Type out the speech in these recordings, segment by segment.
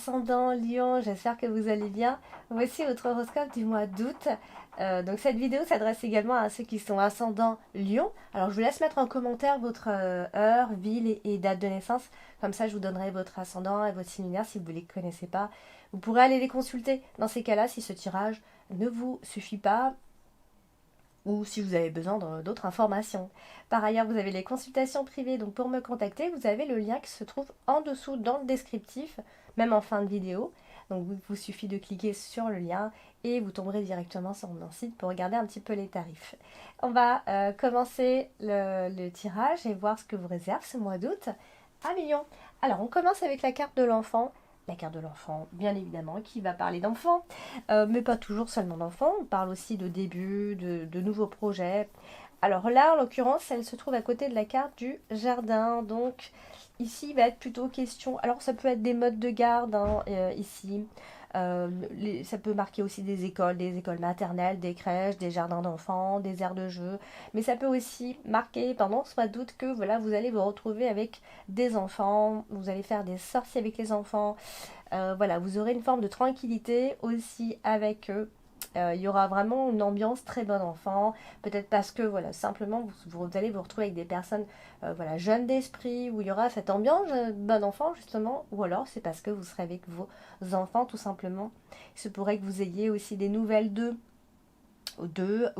ascendant Lion, j'espère que vous allez bien. Voici votre horoscope du mois d'août. Donc cette vidéo s'adresse également à ceux qui sont ascendant Lion. Alors je vous laisse mettre en commentaire votre heure, ville et date de naissance. Comme ça je vous donnerai votre ascendant et votre signe lunaire si vous ne les connaissez pas. Vous pourrez aller les consulter dans ces cas-là si ce tirage ne vous suffit pas ou si vous avez besoin d'autres informations. Par ailleurs, vous avez les consultations privées, donc pour me contacter, vous avez le lien qui se trouve en dessous dans le descriptif, même en fin de vidéo. Donc il vous suffit de cliquer sur le lien et vous tomberez directement sur mon site pour regarder un petit peu les tarifs. On va commencer le tirage et voir ce que vous réserve ce mois d'août à Million. Alors on commence avec la carte de l'enfant. La carte de l'enfant, bien évidemment, qui va parler d'enfants, mais pas toujours seulement d'enfants. On parle aussi de début, de nouveaux projets. Alors là, en l'occurrence, elle se trouve à côté de la carte du jardin. Donc ici, il va être plutôt question... Alors ça peut être des modes de garde, hein, ici. Ça peut marquer aussi des écoles maternelles, des crèches, des jardins d'enfants, des aires de jeu. Mais ça peut aussi marquer pendant ce mois d'août que voilà, vous allez vous retrouver avec des enfants, vous allez faire des sorties avec les enfants. Voilà, vous aurez une forme de tranquillité aussi avec eux. Il y aura vraiment une ambiance très bon enfant, peut-être parce que voilà, simplement vous allez vous retrouver avec des personnes voilà, jeunes d'esprit, où il y aura cette ambiance bon enfant justement, ou alors c'est parce que vous serez avec vos enfants tout simplement. Il se pourrait que vous ayez aussi des nouvelles d'eux ou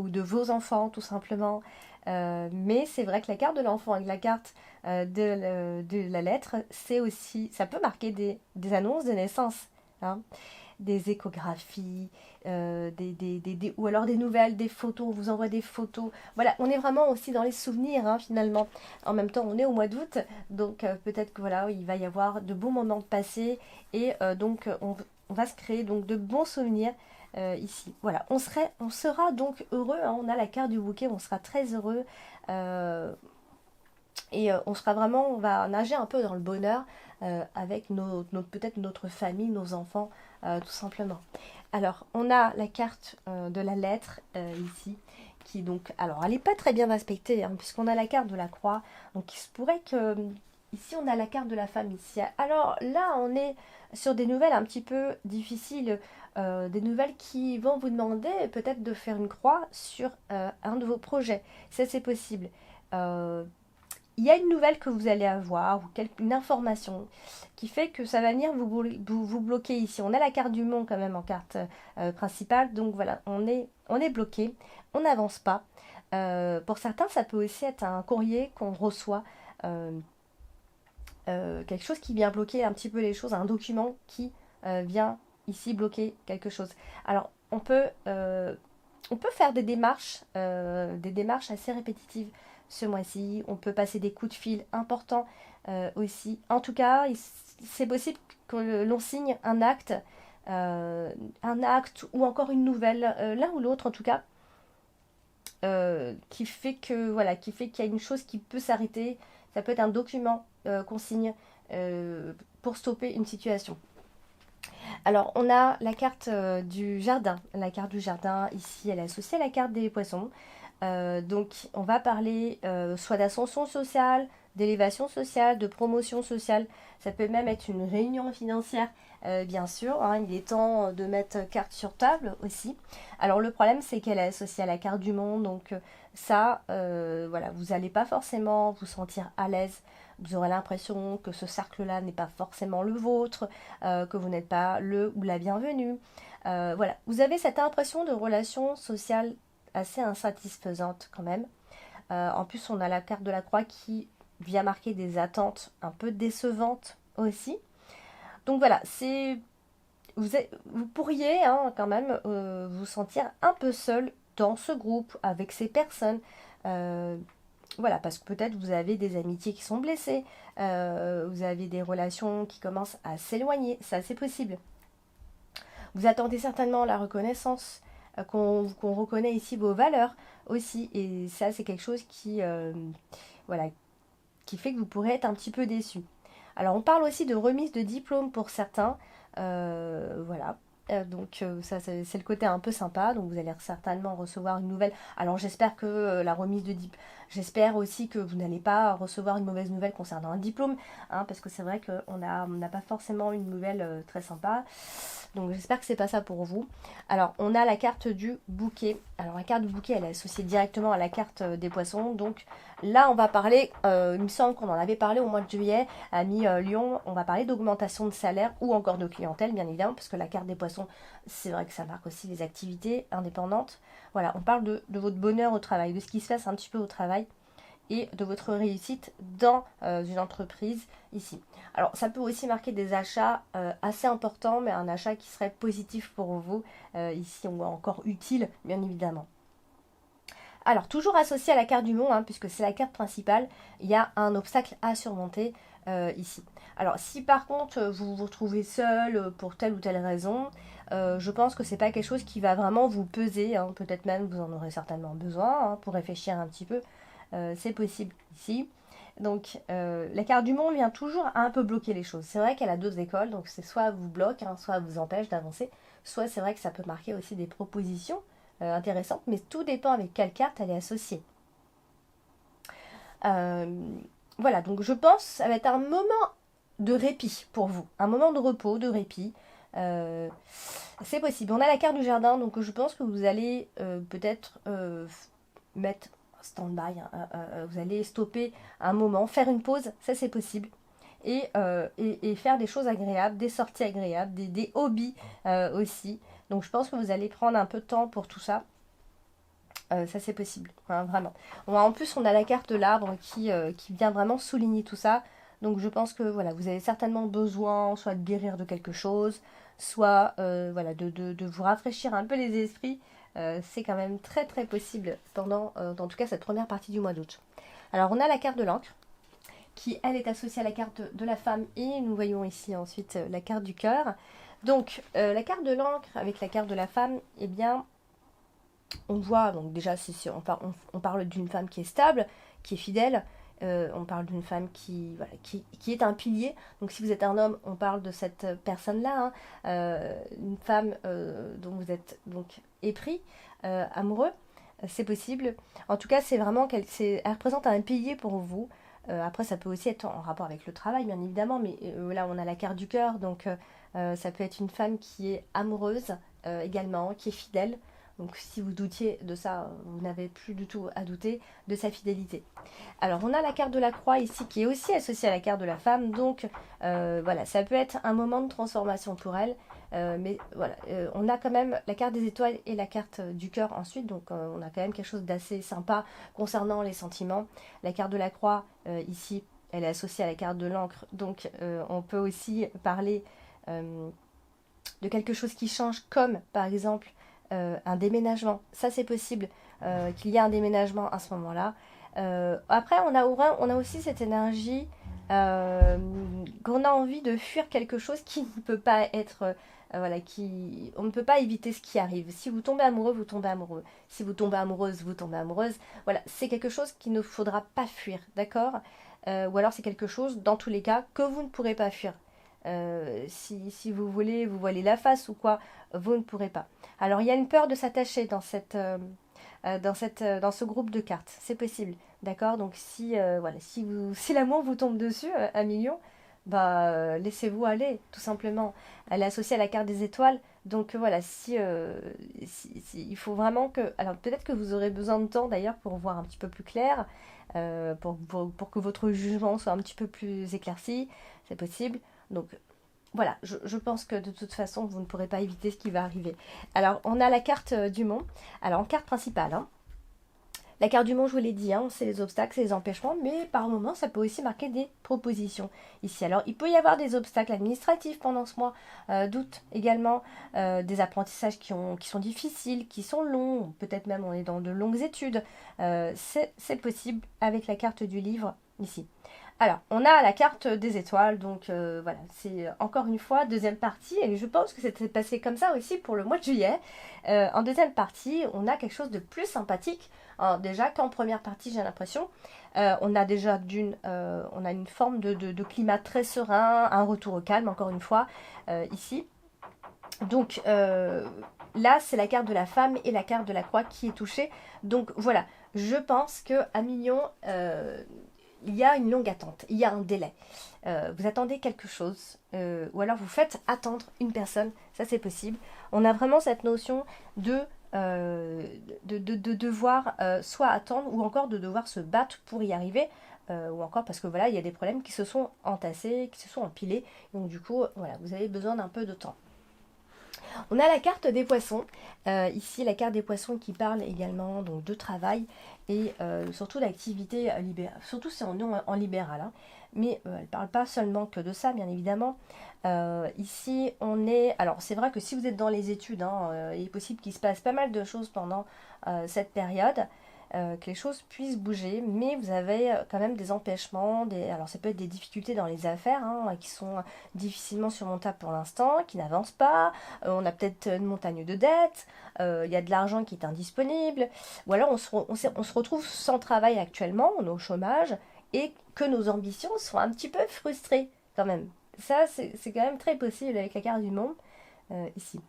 de vos enfants tout simplement. Mais c'est vrai que la carte de l'enfant et la carte de la lettre, c'est aussi, ça peut marquer des annonces de naissance, hein, des échographies, ou alors des nouvelles, des photos, on vous envoie des photos. Voilà, on est vraiment aussi dans les souvenirs, hein, finalement. En même temps, on est au mois d'août, donc peut-être que voilà, il va y avoir de beaux moments de passé, et donc on va se créer donc de bons souvenirs ici. Voilà, on sera donc heureux, hein, on a la carte du bouquet, on sera très heureux. Et on sera vraiment, on va nager un peu dans le bonheur avec peut-être notre famille, nos enfants, tout simplement. Alors, on a la carte de la lettre ici, qui donc, alors elle n'est pas très bien aspectée, hein, puisqu'on a la carte de la croix, donc il se pourrait que, ici on a la carte de la femme ici. Alors là, on est sur des nouvelles un petit peu difficiles, des nouvelles qui vont vous demander peut-être de faire une croix sur un de vos projets. Ça, c'est possible. Euh, il y a une nouvelle que vous allez avoir, ou une information, qui fait que ça va venir vous bloquer ici. On a la carte du monde quand même en carte principale, donc voilà, on est bloqué, on n'avance pas. Pour certains, ça peut aussi être un courrier qu'on reçoit, euh, quelque chose qui vient bloquer un petit peu les choses, un document qui vient ici bloquer quelque chose. Alors, on peut faire des démarches assez répétitives ce mois-ci. On peut passer des coups de fil importants aussi. En tout cas, c'est possible que l'on signe un acte ou encore une nouvelle, l'un ou l'autre en tout cas, qui fait que voilà, qui fait qu'il y a une chose qui peut s'arrêter. Ça peut être un document qu'on signe pour stopper une situation. Alors, on a la carte du jardin. La carte du jardin, ici, elle est associée à la carte des poissons. Donc, on va parler soit d'ascension sociale, d'élévation sociale, de promotion sociale. Ça peut même être une réunion financière, bien sûr, hein. Il est temps de mettre carte sur table aussi. Alors, le problème, c'est qu'elle est associée à la carte du monde. Donc, ça, voilà, vous n'allez pas forcément vous sentir à l'aise. Vous aurez l'impression que ce cercle-là n'est pas forcément le vôtre, que vous n'êtes pas le ou la bienvenue. Voilà, vous avez cette impression de relation sociale assez insatisfaisante quand même. En plus, on a la carte de la croix qui vient marquer des attentes un peu décevantes aussi. Donc voilà, vous pourriez, hein, quand même vous sentir un peu seul dans ce groupe, avec ces personnes. Euh, voilà, parce que peut-être vous avez des amitiés qui sont blessées, vous avez des relations qui commencent à s'éloigner, ça c'est possible. Vous attendez certainement la reconnaissance, qu'on reconnaît ici vos valeurs aussi, et ça c'est quelque chose voilà, qui fait que vous pourrez être un petit peu déçu. Alors on parle aussi de remise de diplôme pour certains, voilà. Ça c'est le côté un peu sympa, donc vous allez certainement recevoir une nouvelle. Alors j'espère que la remise de diplôme, j'espère aussi que vous n'allez pas recevoir une mauvaise nouvelle concernant un diplôme, hein, parce que c'est vrai qu'on n'a pas forcément une nouvelle très sympa. Donc j'espère que c'est pas ça pour vous. Alors on a la carte du bouquet. Alors la carte du bouquet elle est associée directement à la carte des poissons. Donc là on va parler, il me semble qu'on en avait parlé au mois de juillet, ami Lyon, on va parler d'augmentation de salaire ou encore de clientèle bien évidemment, parce que la carte des poissons c'est vrai que ça marque aussi les activités indépendantes. Voilà, on parle de votre bonheur au travail, de ce qui se passe un petit peu au travail et de votre réussite dans une entreprise ici. Alors ça peut aussi marquer des achats assez importants, mais un achat qui serait positif pour vous ici ou encore utile bien évidemment. Alors toujours associé à la carte du monde, hein, puisque c'est la carte principale, il y a un obstacle à surmonter ici. Alors si par contre vous vous retrouvez seul pour telle ou telle raison, je pense que c'est pas quelque chose qui va vraiment vous peser, hein. Peut-être même vous en aurez certainement besoin hein, pour réfléchir un petit peu. C'est possible ici. Donc la carte du monde vient toujours un peu bloquer les choses. C'est vrai qu'elle a deux écoles, donc c'est soit elle vous bloque, hein, soit elle vous empêche d'avancer, soit c'est vrai que ça peut marquer aussi des propositions intéressantes, mais tout dépend avec quelle carte elle est associée. Euh, voilà, donc je pense que ça va être un moment de répit pour vous, un moment de repos, de répit. Euh, c'est possible. On a la carte du jardin, donc je pense que vous allez peut-être mettre stand-by, hein, vous allez stopper un moment, faire une pause, ça c'est possible. Et faire des choses agréables, des sorties agréables, des hobbies aussi. Donc je pense que vous allez prendre un peu de temps pour tout ça. Ça c'est possible, hein, vraiment. En plus, on a la carte de l'arbre qui vient vraiment souligner tout ça. Donc je pense que voilà, vous avez certainement besoin soit de guérir de quelque chose, soit voilà, de vous rafraîchir un peu les esprits. C'est quand même très très possible pendant, en tout cas, cette première partie du mois d'août. Alors on a la carte de l'encre qui, elle, est associée à la carte de la femme et nous voyons ici ensuite la carte du cœur. Donc la carte de l'encre avec la carte de la femme, eh bien, on voit, donc déjà, on parle d'une femme qui est stable, qui est fidèle, on parle d'une femme voilà, qui est un pilier. Donc si vous êtes un homme, on parle de cette personne-là, hein, une femme dont vous êtes donc épris, amoureux, c'est possible. En tout cas, c'est vraiment elle représente un pilier pour vous. Après, ça peut aussi être en rapport avec le travail, bien évidemment, mais là, on a la carte du cœur, donc ça peut être une femme qui est amoureuse également, qui est fidèle. Donc si vous doutiez de ça, vous n'avez plus du tout à douter de sa fidélité. Alors on a la carte de la croix ici qui est aussi associée à la carte de la femme. Donc voilà, ça peut être un moment de transformation pour elle. Mais voilà, on a quand même la carte des étoiles et la carte du cœur ensuite. Donc on a quand même quelque chose d'assez sympa concernant les sentiments. La carte de la croix ici, elle est associée à la carte de l'encre. Donc on peut aussi parler de quelque chose qui change comme par exemple un déménagement. Ça, c'est possible qu'il y ait un déménagement à ce moment-là. Après, on a aussi cette énergie qu'on a envie de fuir quelque chose qui ne peut pas être... voilà, on ne peut pas éviter ce qui arrive. Si vous tombez amoureux, vous tombez amoureux. Si vous tombez amoureuse, vous tombez amoureuse. Voilà, c'est quelque chose qu'il ne faudra pas fuir, d'accord ou alors c'est quelque chose, dans tous les cas, que vous ne pourrez pas fuir. Si vous voulez vous voiler la face ou quoi, vous ne pourrez pas. Alors il y a une peur de s'attacher dans ce groupe de cartes, c'est possible, d'accord. Donc voilà, si l'amour vous tombe dessus à millions, bah laissez-vous aller, tout simplement. Elle est associée à la carte des étoiles, donc voilà, il faut vraiment que, alors peut-être que vous aurez besoin de temps d'ailleurs pour voir un petit peu plus clair, pour que votre jugement soit un petit peu plus éclairci, c'est possible. Donc voilà, je pense que de toute façon, vous ne pourrez pas éviter ce qui va arriver. Alors, on a la carte du monde. Alors, en carte principale, hein. La carte du monde, je vous l'ai dit, hein, c'est les obstacles, c'est les empêchements, mais par moments, ça peut aussi marquer des propositions ici. Alors, il peut y avoir des obstacles administratifs pendant ce mois d'août également, des apprentissages qui sont difficiles, qui sont longs, peut-être même on est dans de longues études. C'est possible avec la carte du livre ici. Alors, on a la carte des étoiles, donc voilà, c'est encore une fois deuxième partie, et je pense que c'était passé comme ça aussi pour le mois de juillet. En deuxième partie, on a quelque chose de plus sympathique, hein, déjà qu'en première partie, j'ai l'impression. On a déjà on a une forme de climat très serein, un retour au calme, encore une fois, ici. Donc là, c'est la carte de la femme et la carte de la croix qui est touchée. Donc voilà, je pense qu'à Million, il y a une longue attente, il y a un délai. Vous attendez quelque chose, ou alors vous faites attendre une personne, ça c'est possible. On a vraiment cette notion de, de devoir soit attendre, ou encore de devoir se battre pour y arriver, ou encore parce que voilà, il y a des problèmes qui se sont entassés, qui se sont empilés, donc du coup, voilà, vous avez besoin d'un peu de temps. On a la carte des poissons. Ici, la carte des poissons qui parle également donc, de travail et surtout d'activité libérale. Surtout c'est en libéral. Hein. Mais elle ne parle pas seulement que de ça, bien évidemment. Ici, on est... Alors, c'est vrai que si vous êtes dans les études, hein, il est possible qu'il se passe pas mal de choses pendant cette période. Que les choses puissent bouger, mais vous avez quand même des empêchements, alors ça peut être des difficultés dans les affaires hein, qui sont difficilement surmontables pour l'instant, qui n'avancent pas, on a peut-être une montagne de dettes, il y a de l'argent qui est indisponible, ou alors on se retrouve sans travail actuellement, on est au chômage, et que nos ambitions sont un petit peu frustrées quand même. Ça, c'est quand même très possible avec la carte du monde ici.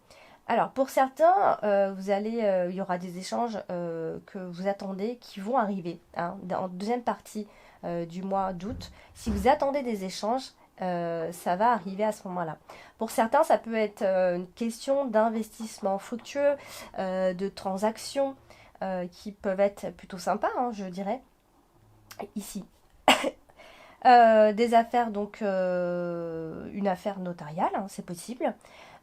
Alors, pour certains, il y aura des échanges que vous attendez qui vont arriver hein, en deuxième partie du mois d'août. Si vous attendez des échanges, ça va arriver à ce moment-là. Pour certains, ça peut être une question d'investissement fructueux, de transactions qui peuvent être plutôt sympas, hein, je dirais, ici. Des affaires, donc une affaire notariale, hein, c'est possible.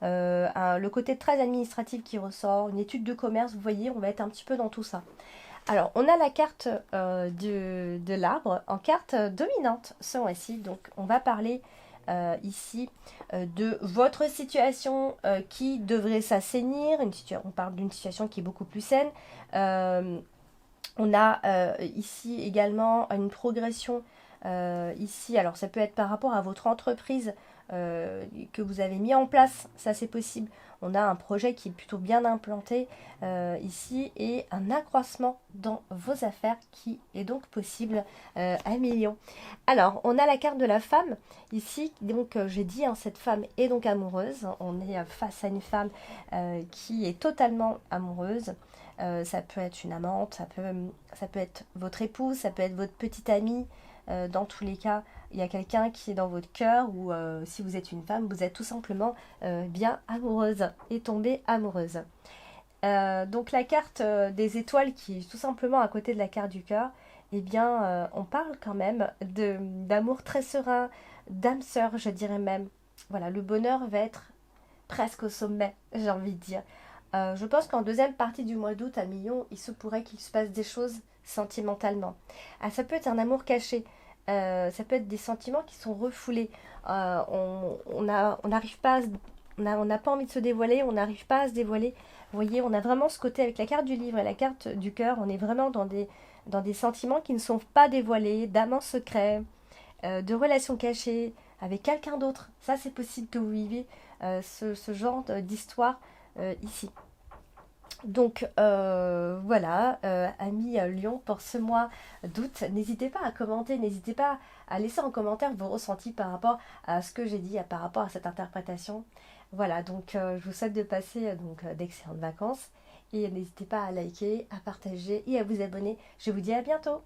Le côté très administratif qui ressort, une étude de commerce, vous voyez, on va être un petit peu dans tout ça. Alors, on a la carte de l'arbre en carte dominante, ce mois-ci. Donc, on va parler ici de votre situation qui devrait s'assainir. On parle d'une situation qui est beaucoup plus saine. On a ici également une progression ici. Alors ça peut être par rapport à votre entreprise que vous avez mis en place, ça c'est possible. On a un projet qui est plutôt bien implanté ici et un accroissement dans vos affaires qui est donc possible à Million. Alors on a la carte de la femme ici, donc j'ai dit hein, cette femme est donc amoureuse. On est face à une femme qui est totalement amoureuse. Ça peut être une amante, ça peut être votre épouse, ça peut être votre petite amie. Dans tous les cas, il y a quelqu'un qui est dans votre cœur ou si vous êtes une femme, vous êtes tout simplement bien amoureuse et tombée amoureuse. Donc la carte des étoiles qui est tout simplement à côté de la carte du cœur, eh bien on parle quand même d'amour très serein, d'âme sœur je dirais même. Voilà, le bonheur va être presque au sommet, j'ai envie de dire. Je pense qu'en deuxième partie du mois d'août à Million, il se pourrait qu'il se passe des choses sentimentalement. Ah, ça peut être un amour caché, ça peut être des sentiments qui sont refoulés. On n'arrive pas on n'a pas envie de se dévoiler, on n'arrive pas à se dévoiler. Vous voyez, on a vraiment ce côté avec la carte du livre et la carte du cœur, on est vraiment dans des sentiments qui ne sont pas dévoilés, d'amants secrets, de relations cachées avec quelqu'un d'autre. Ça, c'est possible que vous viviez ce genre d'histoire ici. Donc voilà, amis Lyon, pour ce mois d'août, n'hésitez pas à commenter, n'hésitez pas à laisser en commentaire vos ressentis par rapport à ce que j'ai dit, par rapport à cette interprétation. Voilà, donc je vous souhaite de passer d'excellentes vacances et n'hésitez pas à liker, à partager et à vous abonner. Je vous dis à bientôt.